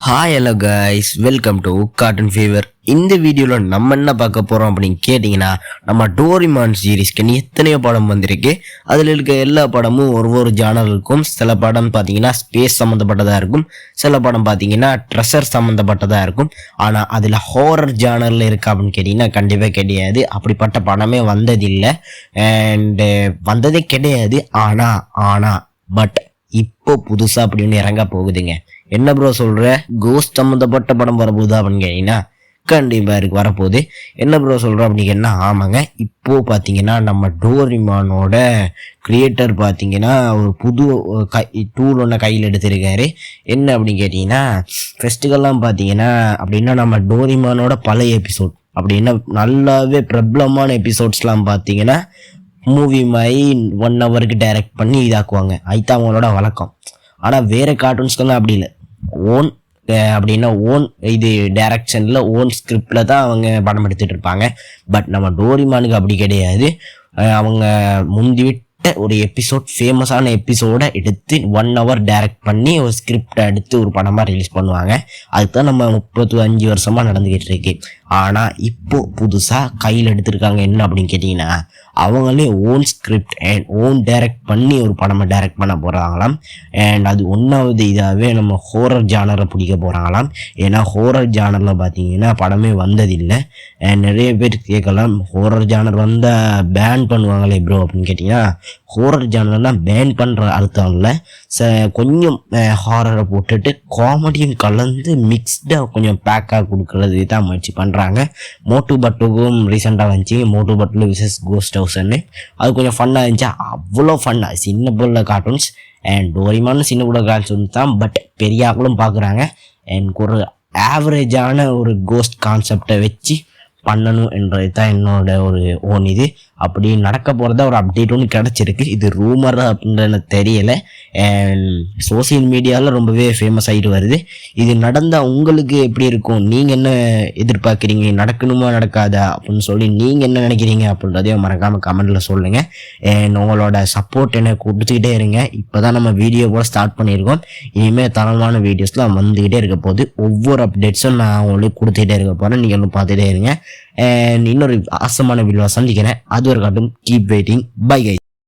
Hi hello guys, welcome to cartoon fever. இந்த வீடியோவில் நம்ம என்ன பார்க்க போகிறோம் அப்படின்னு கேட்டிங்கன்னா, நம்ம டோரிமான் சீரீஸ்க்கு எத்தனையோ படம் வந்திருக்கு. அதில் இருக்க எல்லா படமும் ஒரு ஜானர் இருக்கும். சில படம் பார்த்தீங்கன்னா ஸ்பேஸ் சம்மந்தப்பட்டதாக இருக்கும், சில படம் பார்த்தீங்கன்னா ட்ரெஷர் சம்மந்தப்பட்டதாக இருக்கும். ஆனால் அதில் ஹாரர் ஜானரில் இருக்கா அப்படின்னு கேட்டிங்கன்னா கண்டிப்பாக கிடையாது. அப்படிப்பட்ட படமே வந்ததில்லை அண்டு வந்ததே கிடையாது. ஆனால் பட் இப்போ புதுசாக அப்படின்னு இறங்க போகுதுங்க. என்ன ப்ரோ சொல்கிற, கோஸ்ட் சம்மந்தப்பட்ட படம் வரப்போகுதா அப்படின்னு கேட்டிங்கன்னா கண்டிப்பாக இருக்கு, வரப்போகுது. என்ன ப்ரோ சொல்கிற அப்படின்னு கேட்டால் ஆமாங்க. இப்போது பார்த்தீங்கன்னா நம்ம டோரிமானோட கிரியேட்டர் பார்த்தீங்கன்னா ஒரு புது டூல் ஒன்று கையில் எடுத்திருக்காரு. என்ன அப்படின்னு கேட்டிங்கன்னா, ஃபெஸ்டிவல்லாம் பார்த்தீங்கன்னா அப்படின்னா நம்ம டோரிமானோட பழைய எபிசோட் அப்படின்னா நல்லாவே பிரபலமான எபிசோட்ஸ்லாம் பார்த்தீங்கன்னா மூவி மாதிரி 1 ஹவருக்கு டைரக்ட் பண்ணி இதாக்குவாங்க. அதுதான் அவங்களோட வழக்கம். ஆனால் வேறு கார்ட்டூன்ஸ்க்கெல்லாம் அப்படி இல்லை. ஓன் அப்படின்னா ஓன் இது டைரக்ஷனில் ஓன் ஸ்கிரிப்டில் தான் அவங்க படம் எடுத்துகிட்டு இருப்பாங்க. பட் நம்ம டோரிமானுக்கு அப்படி கிடையாது. அவங்க முந்திவிட்ட ஒரு எபிசோட், ஃபேமஸான எபிசோடை எடுத்து 1 ஹவர் டைரக்ட் பண்ணி ஒரு ஸ்கிரிப்டை எடுத்து ஒரு படமாக ரிலீஸ் பண்ணுவாங்க. அதுதான் நம்ம 35 வருஷமாக நடந்துக்கிட்டு இருக்கு. ஆனால் இப்போது புதுசாக கையில் எடுத்திருக்காங்க. என்ன அப்படின்னு கேட்டிங்கன்னா, அவங்களே own script and own direct பண்ணி ஒரு படமாக டைரக்ட் பண்ண போகிறாங்களாம். அண்ட் அது ஒன்றாவது இதாகவே நம்ம ஹோரர் ஜானரை பிடிக்க போகிறாங்களாம். ஏன்னா ஹோரர் ஜானரில் பார்த்தீங்கன்னா படமே வந்ததில்லை. அண்ட் நிறைய பேர் கேட்கலாம், ஹோரர் ஜானர் வந்தால் பேன் பண்ணுவாங்களே ப்ரோ அப்படின்னு கேட்டிங்கன்னா, ஹோரர் ஜானர்னால் பேன் பண்ணுற அர்த்தம் இல்லை. கொஞ்சம் ஹாரரை போட்டுட்டு காமெடியும் கலந்து மிக்ஸ்டாக கொஞ்சம் பேக்காக கொடுக்குறது தான் முயற்சி பண்ணுறாங்க. மோட்டு பட்டுக்கும் ரீசெண்டாக வந்துச்சு, மோட்டு பட்டுல விசஸ் கோஸ்ட் ஹவுஸ்ன்னு. அது கொஞ்சம் ஃபன்னாக இருந்துச்சு. அவ்வளோ ஃபன்னாக சின்ன பிள்ளை கார்ட்டூன்ஸ் அண்ட் டோரிமான் சின்ன பிள்ளை கார்ட்டூன்ஸ் தான். பட் பெரிய ஆக்களும் பார்க்குறாங்க. எனக்கு ஒரு ஆவரேஜான ஒரு கோஸ்ட் கான்செப்டை வச்சு பண்ணணும் என்றது தான் என்னோட ஒரு ஓன். இது அப்படி நடக்க போகிறதா ஒரு அப்டேட் ஒன்று கிடச்சிருக்கு. இது ரூமர் அப்படின்ற எனக்கு தெரியலை. அண்ட் சோசியல் மீடியாவில் ரொம்பவே ஃபேமஸ் ஆகிட்டு வருது. இது நடந்தால் உங்களுக்கு எப்படி இருக்கும், நீங்கள் என்ன எதிர்பார்க்குறீங்க, நடக்கணுமா நடக்காதா அப்படின்னு சொல்லி நீங்கள் என்ன நினைக்கிறீங்க அப்படின்றதையும் மறக்காமல் கமெண்டில் சொல்லுங்கள். அண்ட் உங்களோட சப்போர்ட் எனக்கு கொடுத்துக்கிட்டே இருங்க. இப்போ தான் நம்ம வீடியோ கூட ஸ்டார்ட் பண்ணியிருக்கோம். இனிமேல் தரமான வீடியோஸ்லாம் வந்துக்கிட்டே இருக்க போது. ஒவ்வொரு அப்டேட்ஸும் நான் உங்களுக்கு கொடுத்துக்கிட்டே இருக்க போகிறேன். நீங்கள் ஒன்றும் பார்த்துட்டே இருங்க. அண்ட் இன்னொரு ஆசமான வீடியோ சந்திக்கிறேன். அது ஒரு காட்டும். Keep waiting. Bye guys.